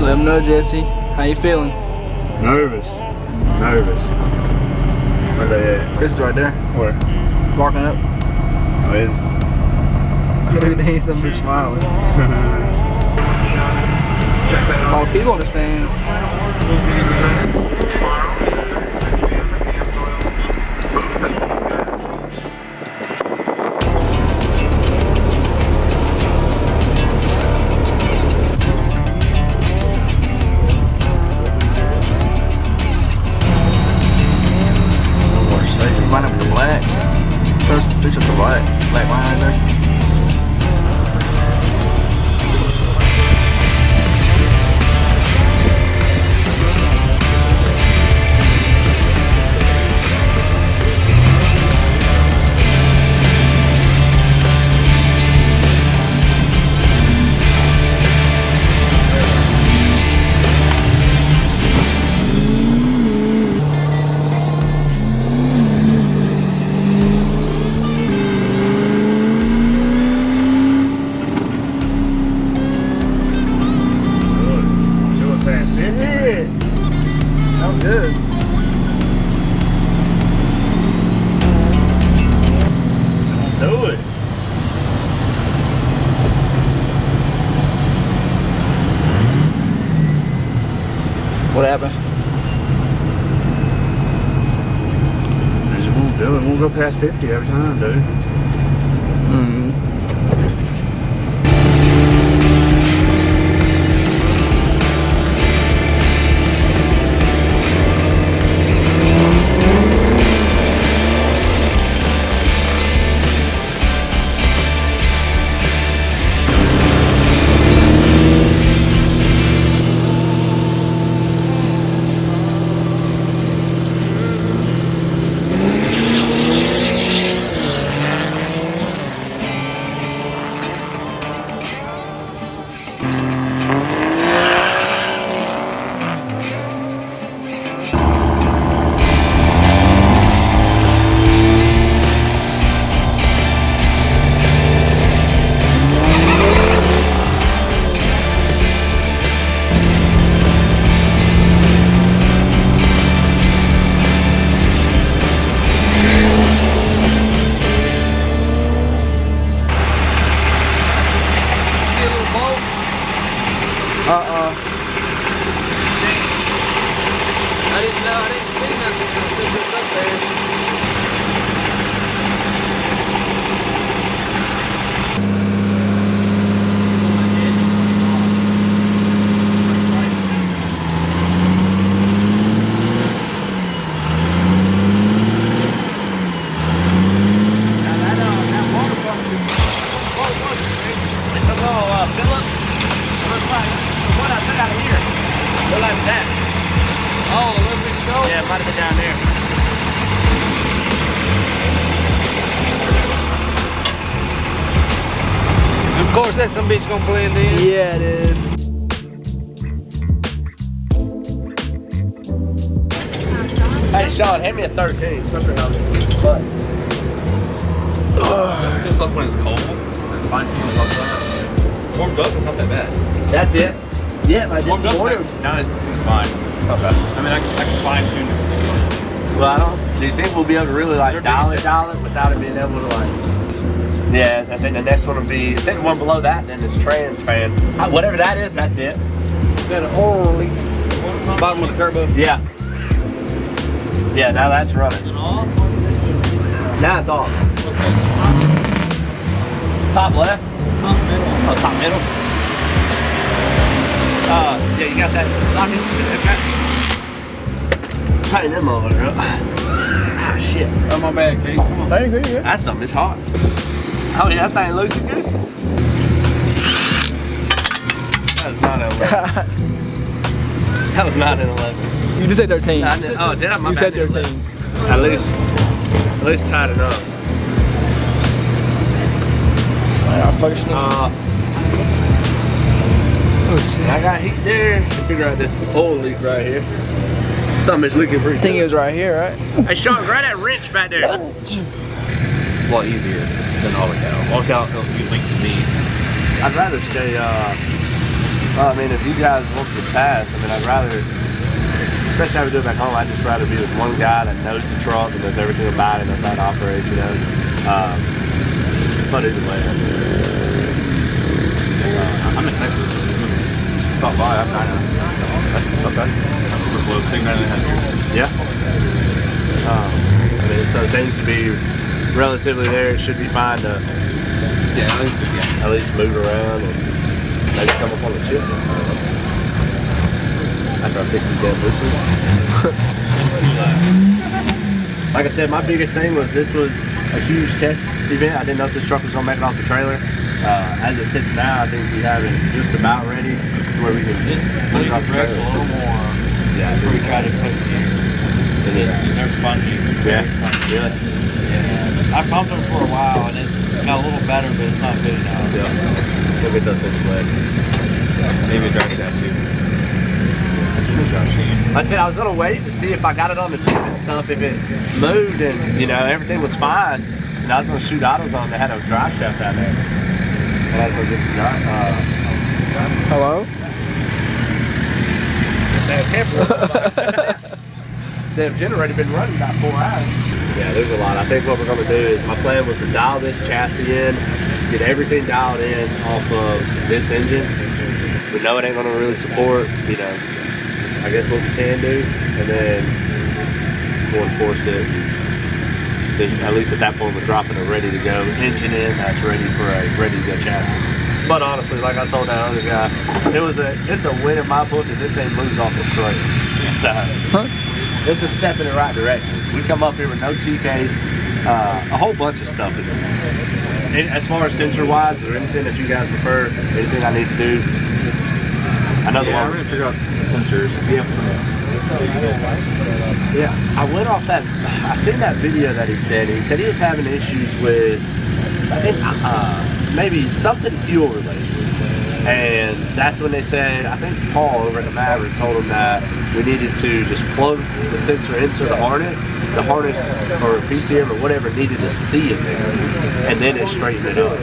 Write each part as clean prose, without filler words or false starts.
Let him know, Jesse. How you feeling? Nervous. Where they at? Chris is right there. Where? Walking up. Oh, it is. Dude, he's some bitch smiling. All the people understands. Line up with the black. First picture of the black line right there. Good. Do it. What happened? I just won't do it. Won't go past 50 every time, dude. Mm-hmm. I didn't see nothing until it's up there. Yeah, it might have been down there. Of course, that some bitch gonna blend in. Yeah, it is. Hey, Sean, hand me a 13. Something else. But Just pulls up when it's cold and fine tunes the button. Warmed up, it's not that bad. that's it. Yeah, like Warmed this up, morning. now it seems fine. Okay. I mean, I can fine tune it. Well, I don't. Do you think we'll be able to really like dial it without it being able to like? Yeah, I think the next one will be. I think the one below that then is trans fan. Whatever that is, that's it. Got an oil leak. Bottom of the turbo. Yeah. Yeah, now that's running. Now it's off. Top left. Top middle. Oh, top middle. Yeah, you got that socket. Okay. Tighten them over there. Ah, shit. Oh, my bad, Kate. Come on. Hey, good, yeah. That's something. It's hot. Oh yeah, that thing loosey goosey. That was not an 11. That was not an 11. You just said 13. Oh, did I? My You bad. said 13. At least tight enough. I fucking sneeze. I got heat there to figure out this oil leak right here. Something is leaking pretty I think good. it was right here, right? Hey Sean, grab that wrench back there. A lot easier than all the down. Walk out, you link to me. I'd rather stay Well, I mean, if you guys want the task, I mean, I'd rather, especially how we do it back home, I'd just rather be with one guy that knows the truck and knows everything about it, knows how to operate, you know. But either way, I'm in Texas. Stop by. I'm 9. okay. That's super close. Same 900. Yeah. I mean, so it seems to be relatively there. It should be fine to at least move around and maybe come up on the chip. After I fix these damn boosters. Like I said, my biggest thing was this was a huge test event. I didn't know if this truck was gonna make it off the trailer. As it sits now, I think we have it just about ready where we can just put it off the trailer. A little more. Yeah, before we try to put it here. They're spongy. Yeah. Spongy. Yeah. I pumped them for a while and it got a little better, but it's not good enough. Yeah. We'll get those things wet. Maybe drive that too. Like I said, I was gonna wait to see if I got it on the chip and stuff, if it moved and you know everything was fine. And I was gonna shoot autos on. They had a drive shaft down there. And I was gonna get the drive. Hello? Damn generator been running about 4 hours. Yeah, there's a lot. I think what we're gonna do is my plan was to dial this chassis in, get everything dialed in off of this engine. We know it ain't gonna really support, you know, I guess what we can do, and then we'll enforce it. At least at that point we're dropping a ready to go engine in that's ready for a ready to go chassis. But honestly, like I told that other guy, it's a win in my book if this thing moves off the trailer. So it's a step in the right direction. We come up here with no TKs, a whole bunch of stuff in there. As far as sensor wise, is there anything that you guys prefer? Anything I need to do? I know I'm gonna figure out the sensors. We have some. Yeah, I went off that. I seen that video that he said. He said he was having issues with, I think, maybe something fuel related. And that's when they said, I think Paul over at the Maverick told him that we needed to just plug the sensor into the harness or PCM or whatever needed to see it there, and then it straightened it up.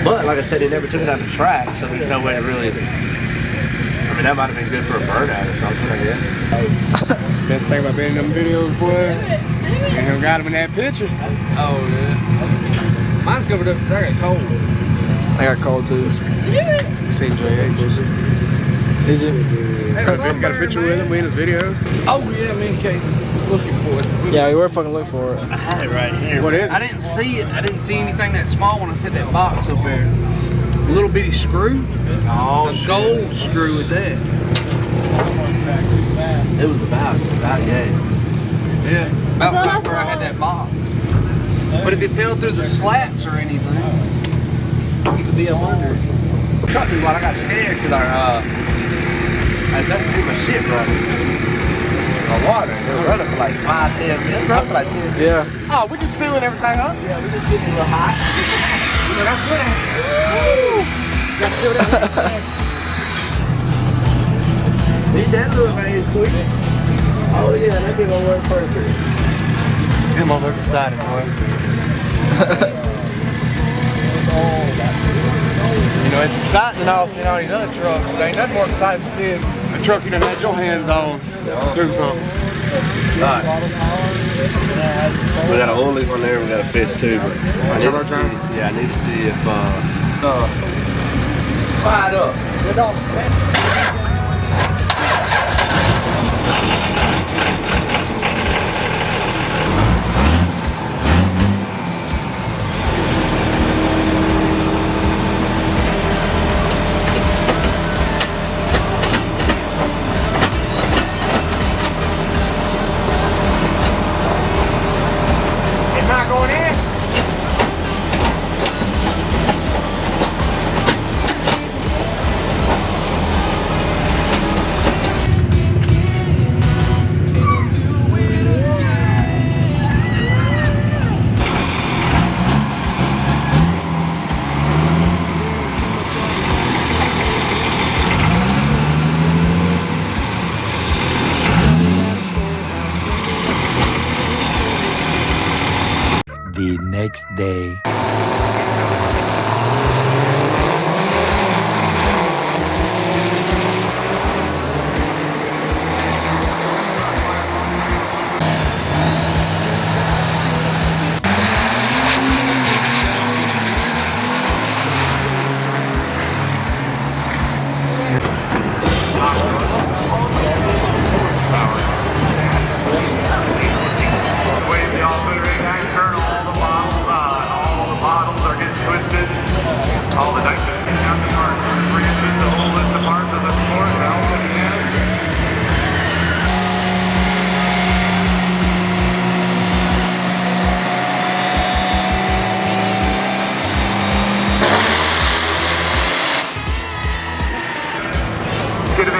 But like I said, he never took it out of the track, so there's no way to really. I mean, that might have been good for a burnout or something, I guess. Best thing about being in them videos, boy, and him got him in that picture. Oh, yeah. Mine's covered up because I got cold. I got cold too. You seen JH? Did you? Got a picture with him, we in his video. Oh, yeah, me and Kate was looking for it. Yeah, we were fucking looking for it. I had it right here. What is it? I didn't see it. I didn't see anything that small when I set that box up there. A little bitty screw. Oh, a gold screw with that. It was about yay. Yeah, about right where I had that box. But if it fell through the slats or anything, it could be up under it. Trust me, I got scared because I didn't see my shit running. My water, it was running for like 5-10 minutes. It was running for like 10 minutes. Yeah. Oh, we just sealing everything up? Yeah, we just getting a little hot. You know, that's what got to seal that. Need that little man, sweet. Oh yeah, that thing gonna work perfect. That motherfucker excited, boy. You know, it's exciting and all seeing all these other trucks, but ain't nothing more exciting than seeing a truck you done had your hands on do something. Alright. We got an oil leak on there, we got a fix too, but I need to see, I need to see if fired up. The next day.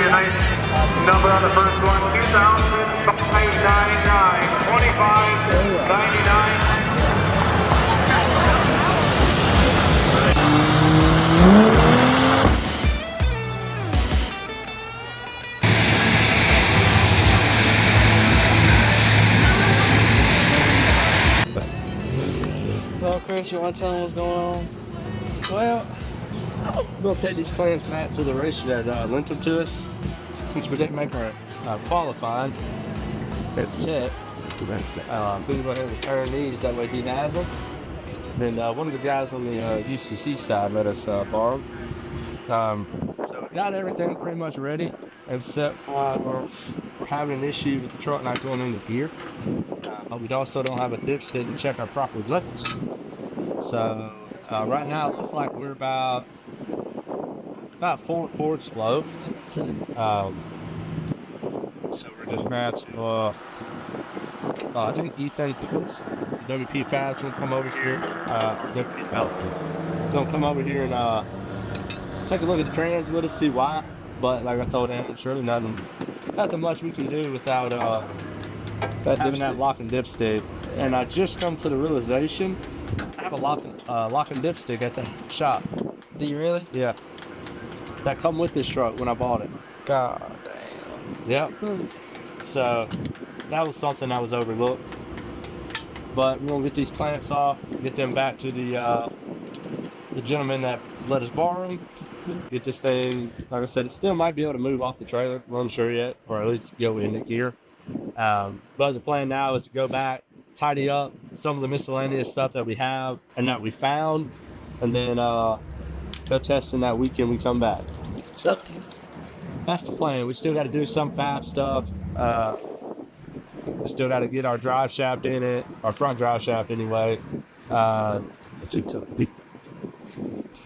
your nice number on the first one. 2,599. 25.99. Well, Chris, you want to tell them what's going on? Well, we'll take these plans back to the racer that lent them to us. Since we didn't make our qualifying, there's a check. We can go ahead and return these, that way he has them. Then one of the guys on the UCC side let us borrow them. So we got everything pretty much ready, except for we're having an issue with the truck not going into gear. But we also don't have a dipstick to check our proper levels. So right now it looks like we're about 4 quarts low. So we're just matched. I think Ethan WP Fab's gonna come over here. Gonna come over here and take a look at the trans with us, see why. But like I told him, surely nothing much we can do without having that lock and dipstick. And I just come to the realization I have a lock and dipstick at the shop. Do you really? Yeah. That come with this truck when I bought it. God damn. Yep. So that was something that was overlooked. But we're gonna get these clamps off, get them back to the gentleman that let us borrow them. Get this thing, like I said, it still might be able to move off the trailer. We're unsure yet, or at least go into gear. But the plan now is to go back, tidy up some of the miscellaneous stuff that we have and that we found, and then go testing that weekend we come back. So that's the plan. We still got to do some fab stuff. We still got to get our drive shaft in it, our front drive shaft anyway. We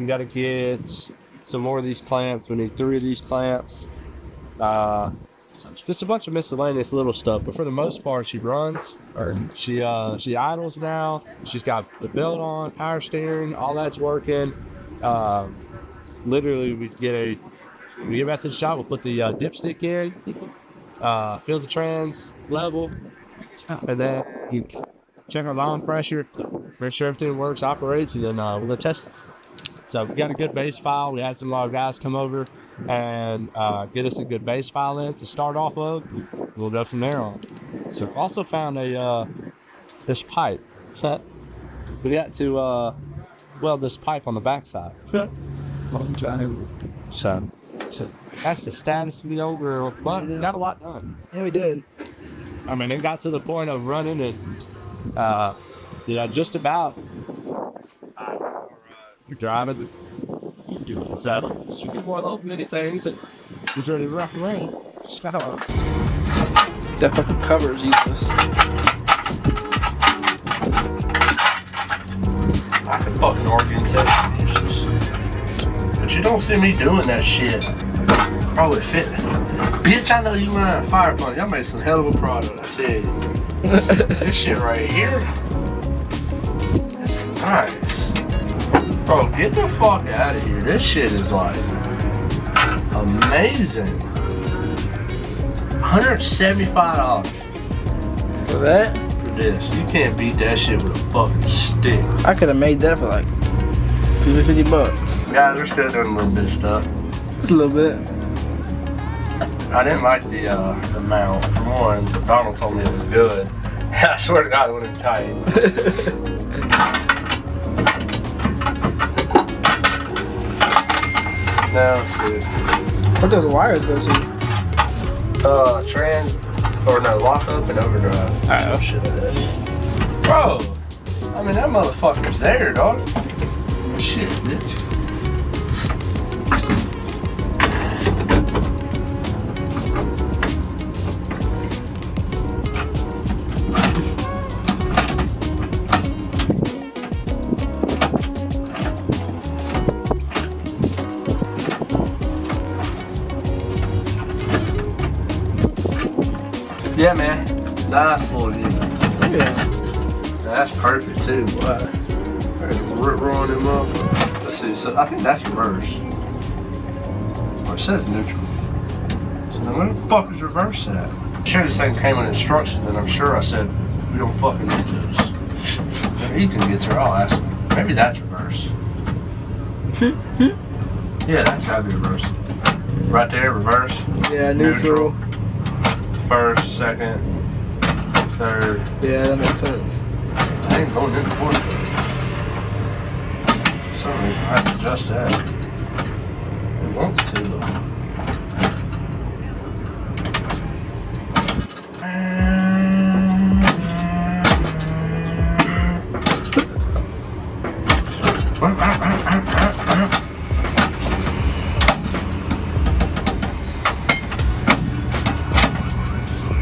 got to get some more of these clamps. We need 3 of these clamps. Just a bunch of miscellaneous little stuff, but for the most part, she runs, or she idles now. She's got the belt on, power steering, all that's working. Literally, we get back to the shop, we'll put the dipstick in, fill the trans level, and then you check our line pressure, make sure everything works, operates, and then we're gonna test it. So we got a good base file. We had some of our guys come over and get us a good base file in to start off of. We'll go from there on. So we also found this pipe. We got to weld this pipe on the backside. So that's the status of the old girl. But we got a lot done. Yeah, we did. I mean, it got to the point of running and just about. You're driving. So you get one of those many things that was ready to rock around. Just got on. That fucking cover is useless. I can fucking organ set useless. But you don't see me doing that shit. Probably fit. Bitch, I know you mind fire punch. Y'all made some hell of a product, I tell you. This shit right here. That's nice. Bro, get the fuck out of here. This shit is like amazing. $175 For that? for this. You can't beat that shit with a fucking stick. I could have made that for like $50. Guys, we're still doing a little bit of stuff. Just a little bit. I didn't like the mount. For one, Donald told me it was good. I swear to God, it wouldn't tight. Now, let's see. What does the wires go to? Trans, or no, lock up and overdrive. Alright, oh shit, bro, I mean, that motherfucker's there, dog. Shit, bitch. Yeah, man. Nice little unit. Yeah. That's perfect too. Boy. Rolling him up. Let's see. So I think that's reverse. Or it says neutral. Now, where the fuck is reverse at? I'm sure this thing came with instructions, and I'm sure I said, we don't fucking need those. When Ethan gets her, I'll ask him. Maybe that's reverse. Yeah, that's gotta be reverse. Right there, reverse. Yeah, neutral. First, second, third. Yeah, that makes sense. I ain't going into fourth. For some reason, I have to adjust that. It wants to, though.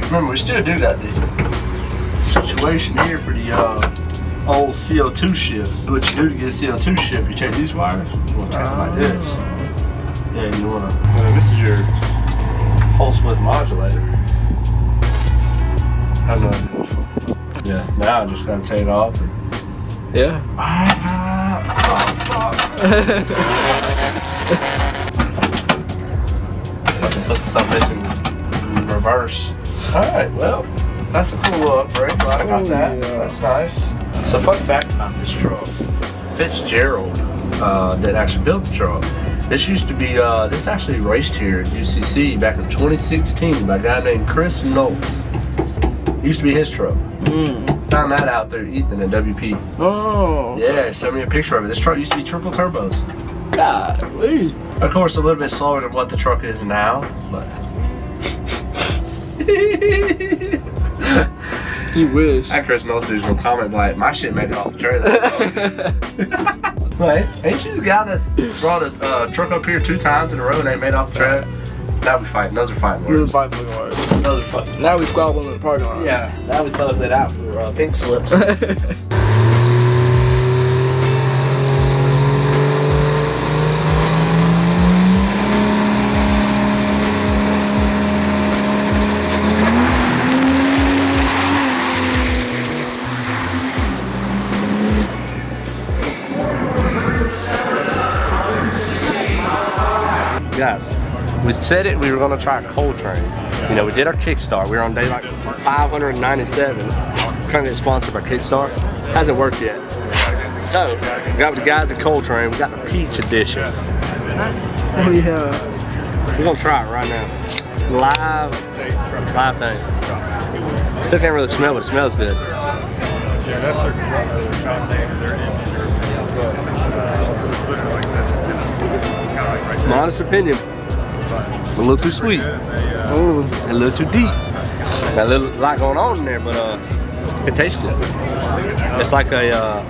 Remember, we still do got the situation here for the old CO2 shift. What you do to get a CO2 shift, you take these wires, you want to take them like this. Yeah, you want to. This is your whole split modulator. I don't know. Yeah, now I just gotta take it off. Yeah. I can put the submission in reverse. Alright, well, that's a cool upgrade. Glad I got that. Yeah. That's nice. So, fun fact about this truck. Fitzgerald that actually built the truck. This used to be, this actually raced here at UCC back in 2016 by a guy named Chris Knowles. Used to be his truck. Found that out through Ethan at WP. Oh. Yeah, sent me a picture of it. This truck used to be triple turbos. Golly. Of course, a little bit slower than what the truck is now, but. You wish. That Chris Knowles dude's gonna comment like, my shit made it off the trailer. Right? Ain't you the guy that's brought a truck up here 2 times in a row and ain't made it off the trailer? Now we fighting. Those are fighting We're words. fighting fucking hard. Those are fighting. Now we squabbling in the parking lot. Yeah, now we closing it out for pink slips. Guys, we said it, we were gonna try a coal train. You know, we did our Kickstarter. We were on day like 597, trying to get sponsored by Kickstarter. Hasn't worked yet. So, we got with the guys at Coal Train, we got the Peach Edition. Oh yeah. We're gonna try it right now. Live thing. Still can't really smell, but it smells good. Yeah, that's their My honest opinion, a little too sweet, a little too deep. Got a little lot going on in there, but it tastes good. It's like a,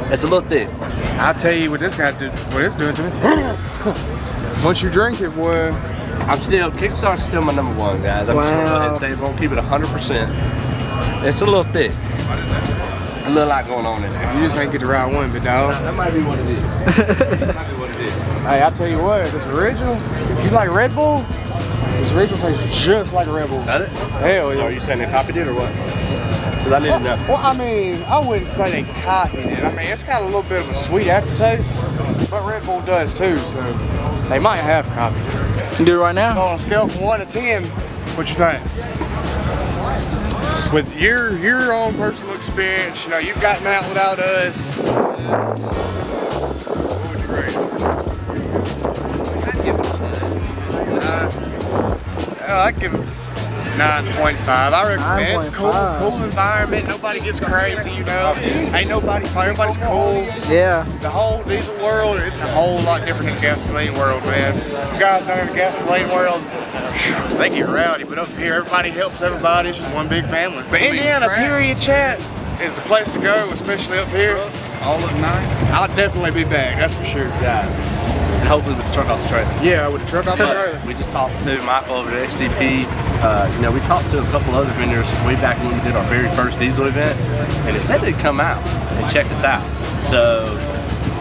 it's a little thick. I'll tell you what this guy did, what it's doing to me. Once you drink it, boy. Kickstarter's still my number 1, guys. I'm just gonna go ahead and say we're gonna keep it 100%. It's a little thick. A little lot going on in there. You just ain't get the right one, but dog. That might be what it is. That might be what it is. Hey, I'll tell you what, this original, if you like Red Bull, this original tastes just like a Red Bull. Does it? Hell So yeah. are you saying they copied it or what? Because I need to know. Well, I mean, I wouldn't say they copied it. I mean, it's got a little bit of a sweet aftertaste, but Red Bull does too, so they might have copied it. You do it right now? So on a scale from 1 to 10, what you think? With your own personal experience, you know, you've gotten out without us. What would you rate it? I'd give it a 9. I'd give it 9.5. I recommend it's cool environment. Nobody gets crazy, you know. Ain't nobody fun. Everybody's cool. Yeah. The whole diesel world is a whole lot different than the gasoline world, man. You guys down in the gasoline world, they get rowdy, but up here, everybody helps everybody. It's just one big family. But Indiana, period, chat, is the place to go, especially up here. All look nice. I'll definitely be back, that's for sure. Yeah. And hopefully with the truck off the trailer. Yeah, with the truck off the trailer. We just talked to Michael over at HDP. You know, we talked to a couple other vendors way back when we did our very first diesel event, and it said they'd come out and check us out. So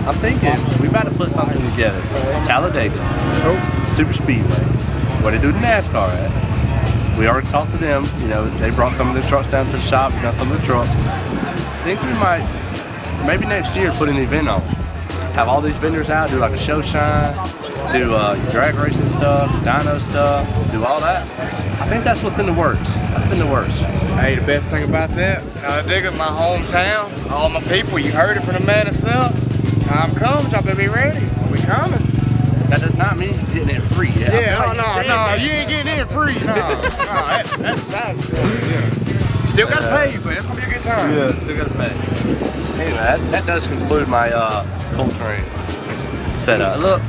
I'm thinking we about to put something together. Talladega, Super Speedway, where they do the NASCAR at. We already talked to them. You know, they brought some of the trucks down to the shop. We got some of the trucks. I think we might, maybe next year, put an event on. have all these vendors out, do like a show shine, do drag racing stuff, dyno stuff, do all that. I think that's what's in the works. That's in the works. Hey, the best thing about that, I dig it, my hometown, all my people, you heard it from the man himself. Time comes, y'all better be ready. We coming. That does not mean you're getting it free. Yeah, no, you ain't getting in free. No, that's besides the point. Yeah. You still gotta pay, but it's gonna be a good time. Yeah, still gotta pay. Anyway, that does conclude my full train setup. Look,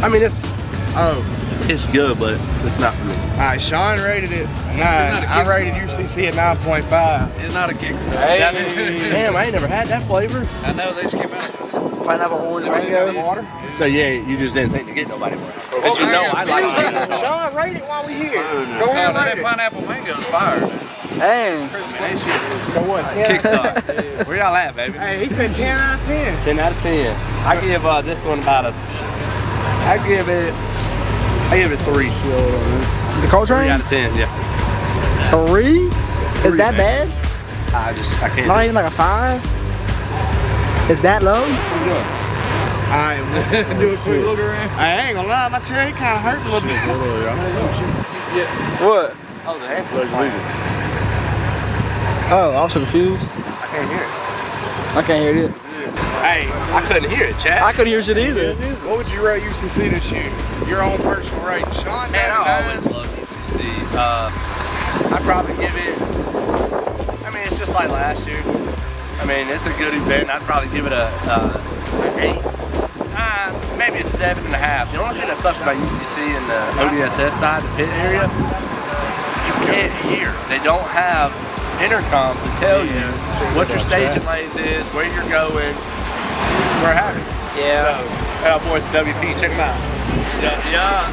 I mean it's good, but it's not for me. Alright, Sean rated it 9. I rated UCC at 9.5. It's not a Kickstarter. Hey. Damn, I ain't never had that flavor. I know they just came out. Pineapple, orange, mango. Water. So yeah, you just didn't think to get nobody more. Because you know I like it. Sean, rate it while we here. Go Oh, ahead, that rate it. pineapple mango is fire. Dang. That shit is. So what? 10? Kickstart. Where y'all at, baby? Hey, he said 10 out of 10. 10 out of 10. I give this one about a. I give it 3. The cold 3 train? out of 10. Yeah. 3? Is that man. bad? I can't. Not even like a 5? Is that low? Alright, we'll Do a quick look around. I ain't gonna lie, my chair kind of hurt a little bit. Yeah. What? Oh, the hand was fine. Oh, I was so confused. I can't hear it. I can't hear it. Hey, I couldn't hear it, Chad. I couldn't hear shit either. what would you rate UCC this year? Your own personal rating. Sean, Man, I 99. always love UCC. I'd probably give it. I mean, it's just like last year. I mean, it's a good event. I'd probably give it an 8. Maybe a 7.5. The only thing that sucks about UCC and the ODSS side, the pit area, you can't hear. They don't have intercoms to tell you what your staging lanes is, where you're going. We're happy. Yeah. Our boys WP, check them out. Yeah.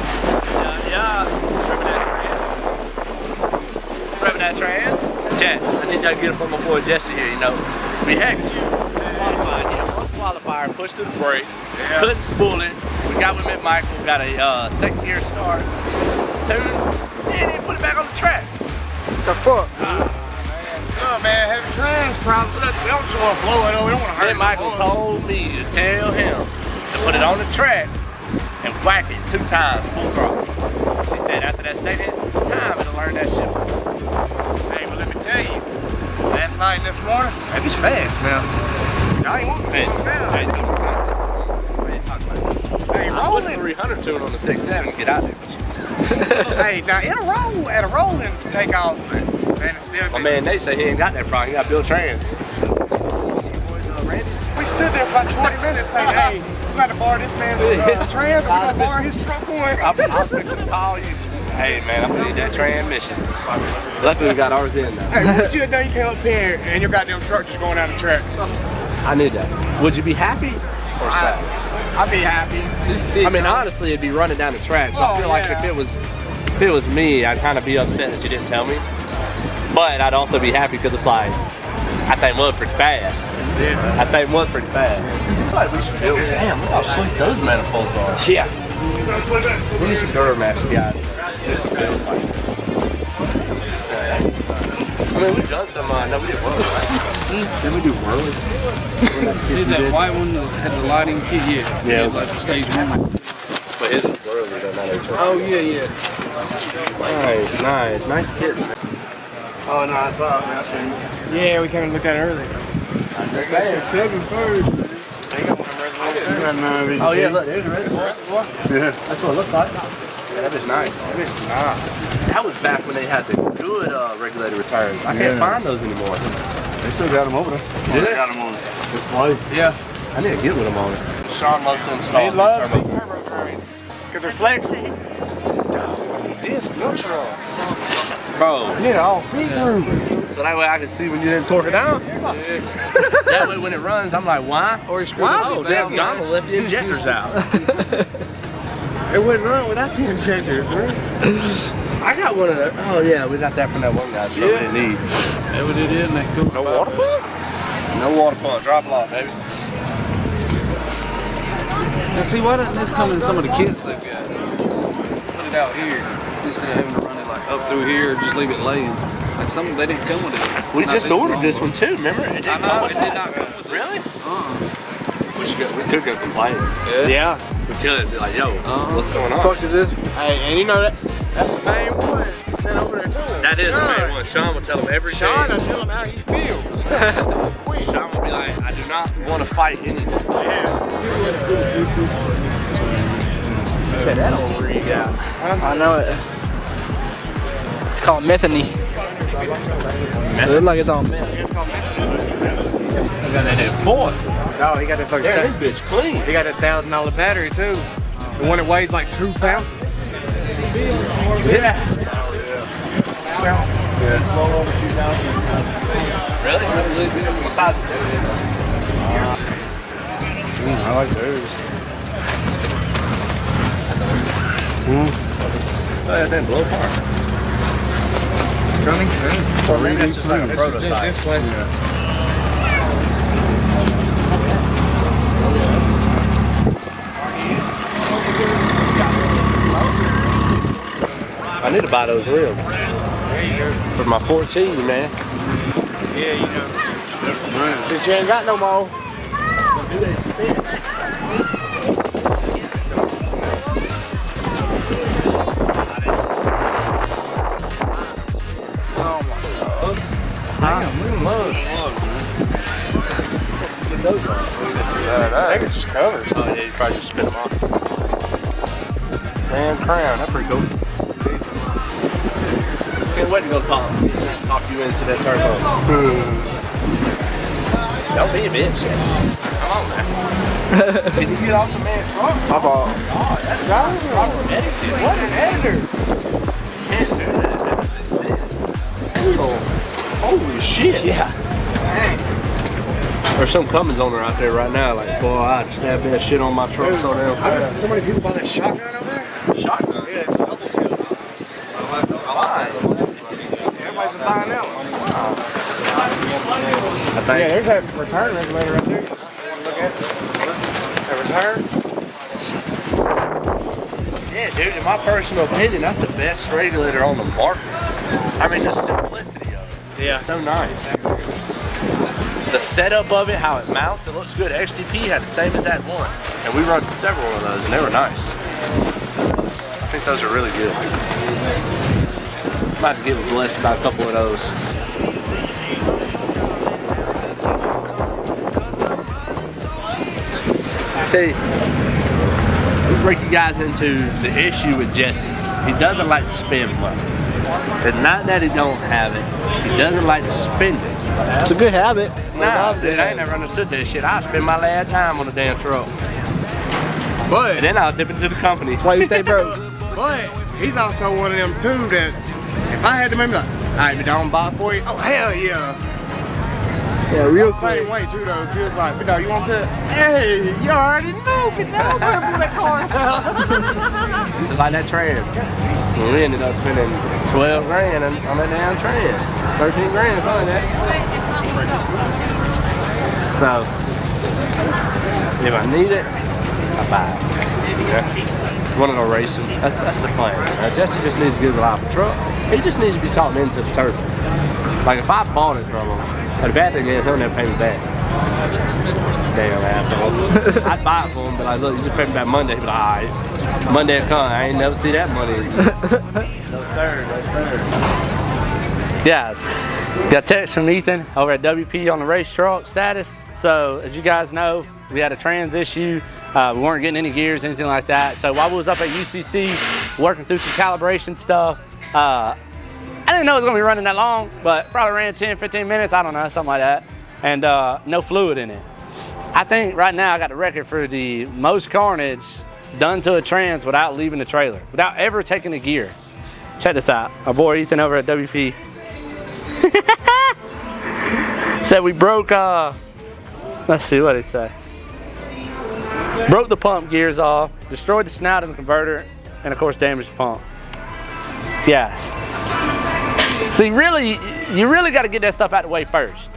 Remember that trans? Chat, I need y'all to get it from my boy Jesse here, you know. We hacked you. Qualified, qualifier, pushed through the brakes, couldn't spool it. We got with Michael, got a second gear start, tune, and then put it back on the track. The fuck? Look, man, having trans problems, we don't just want to blow it over, we don't want to hurt Then Michael told me to tell him to put it on the track and whack it 2 times full throttle. He said after that second time, it'll learn that shit. Hey, well, let me tell you, last night and this morning, that was fast now. I ain't want to slow it down. Hey, rolling. 300 tune on the 6.7, get out there. Hey, now at a rolling takeoff, standing still. My man Nate said he ain't got that problem, he got Bill Trans. We stood there for about 20 minutes saying, hey, we got to borrow this man's trans, we got to borrow his truck one. I was fixing to call you. Hey man, I'm gonna need that transmission. Luckily we got ours in now. Hey, what would you have done? You came up here and your goddamn truck just going down the track. I need that. Would you be happy or sad? I'd be happy. I mean, honestly, it'd be running down the track. So I feel like if it was me, I'd kind of be upset that you didn't tell me. But I'd also be happy because it's like, I think one pretty fast. Yeah. I think one pretty fast. Like we should build. Damn, look how slick those manifolds are. Yeah. We need some Duramax guys. Do some builds like this. I mean, we've done some. No, we did Whirly, right? Did we do Whirly? Did that white one that had the lighting kit? Yeah. Yeah. Like the stage 1. But his is Whirly, though, not HO. Oh, yeah. Nice kit. Oh, no, I saw it. Yeah, we came and looked at it earlier. Just saying. 7 first. Oh yeah, look, there's a reservoir. Yeah. That's what it looks like. Yeah, that is nice. That was back when they had the good regulator tires. I can't find those anymore. They still got them over there. Did they? Got them on display. Yeah. I need to get with them on it. Sean loves to install. He loves these turbo trains because they're flexible. It is neutral. Bro. Yeah, all see-through. So that way I can see when you didn't torque it out. That way when it runs, I'm like, why? Or you screw Oh, the damn, Donald left the injectors out. It wouldn't run without the injectors, man. I got one of those. Oh yeah, we got that from that one guy. So we didn't need. That what it is, and that cool. No water pump? No water pump. Drop it off, baby. Now see, why doesn't this come in some of the kits they've got? Put it out here instead of having to run it like up through here or just leave it laying. Like some, they didn't come with it. We just ordered this one too, remember? It I didn't know, come with it did not come with it. Really? We could go complain. Yeah. We could be like, yo, what's going on? What the fuck is this? Hey, and you know that's the main one. He sent over there to him. That is the main one. Sean will tell him every Sean day. will tell him how he feels. Sean will be like, I do not want to fight anyone. Check that old rig out. I know it. It's called methane. It looks like it's on meth. It's called I got that force. No, he got that fucking. Yeah, this bitch clean. He got that $1,000 battery too. The one that weighs like 2 pounds. Yeah. Really? What size is it? I like those. Oh, that didn't blow apart. Coming soon. Or maybe that's just like a prototype. I need to buy those rims for my 14, man. Yeah, you know. Since you ain't got no more. I think it's just covers. Oh yeah, you probably just spin them off. Damn crown, that's pretty cool. Can't wait to go talk you into that turbo. Don't be a bitch. Come on, man. Can you get off the man's truck? My fault. Oh, that's proper etiquette. What an editor. Can't do that. That's what they said. Holy shit. Yeah. There's some Cummins owner out there right now, like, boy, I'd stab that shit on my truck so damn I fast. see so many people buy that shotgun over there. Shotgun? Yeah, it's a double tilt. Why? Everybody's just buying that one. I think. Yeah, there's that return regulator right there. You want to look at it? That return? Yeah, dude, in my personal opinion, that's the best regulator on the market. I mean, the simplicity of it. Yeah. It's so nice. The setup of it, how it mounts, it looks good. XDP had the same as that one. And we run several of those, and they were nice. I think those are really good. I'm about to get blessed by a couple of those. See, let's break you guys into the issue with Jesse. He doesn't like to spend money. It's not that he don't have it. He doesn't like to spend it. It's a good habit. Nah, dude, I ain't never understood that shit. I spend my last time on a damn truck. But And then I'll dip into the company. That's why you stay broke. But he's also one of them too that if I had to maybe like, alright, but don't buy it for you. Oh hell yeah. Yeah, real Same quick. way too though. She was like, you want that? Hey, you already know, but now I'm gonna pull that car out. Just like that trade. Well, we ended up spending 12 grand on that damn trade. 13 grand, something like that. So, if I need it, I buy it. Yeah. Want to go racing? That's the plan. Jesse just needs to get a life of truck. He just needs to be talked into the turbo. Like if I bought it from him, the bad thing is he'll never pay me back. Damn asshole. I'd buy it for him, but like, look, you just pay me back Monday. He'd be like, alright. Monday will come. I ain't never see that money again. No sir, no sir. Guys, got a text from Ethan over at WP on the race truck status. So as you guys know, we had a trans issue. We weren't getting any gears, anything like that. So while we was up at UCC working through some calibration stuff, I didn't know it was gonna be running that long, but probably ran 10, 15 minutes, I don't know, something like that. And no fluid in it. I think right now I got the record for the most carnage done to a trans without leaving the trailer, without ever taking a gear. Check this out. Our boy Ethan over at WP said we broke, let's see what he say. Broke the pump gears off, destroyed the snout in the converter, and of course damaged the pump. Yes. See, really, you really got to get that stuff out of the way first.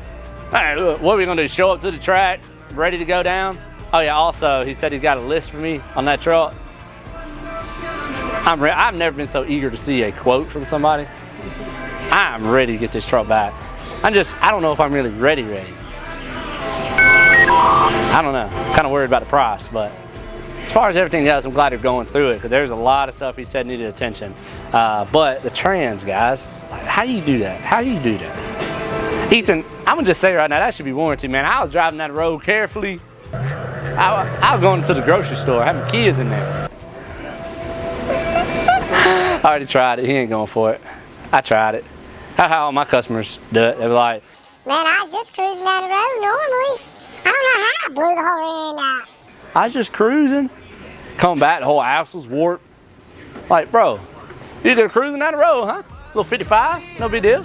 All right, look, what are we gonna do? Show up to the track, ready to go down? Oh yeah, also, he said he's got a list for me on that truck. I've never been so eager to see a quote from somebody. I'm ready to get this truck back. I don't know if I'm really ready. I don't know. Kind of worried about the price, but as far as everything else, I'm glad you're going through it because there's a lot of stuff he said needed attention. But the trans, guys, how do you do that? How do you do that? Ethan, I'm gonna just say right now, that should be warranty, man. I was driving that road carefully. I was going to the grocery store, having kids in there. I already tried it. He ain't going for it. I tried it. How all my customers do it. They were like, man, I was just cruising down the road normally. I don't know how I blew the whole end out. I was just cruising. Coming back, the whole axle's warped. Like, bro, you just cruising down the road, huh? Little 55, no big deal.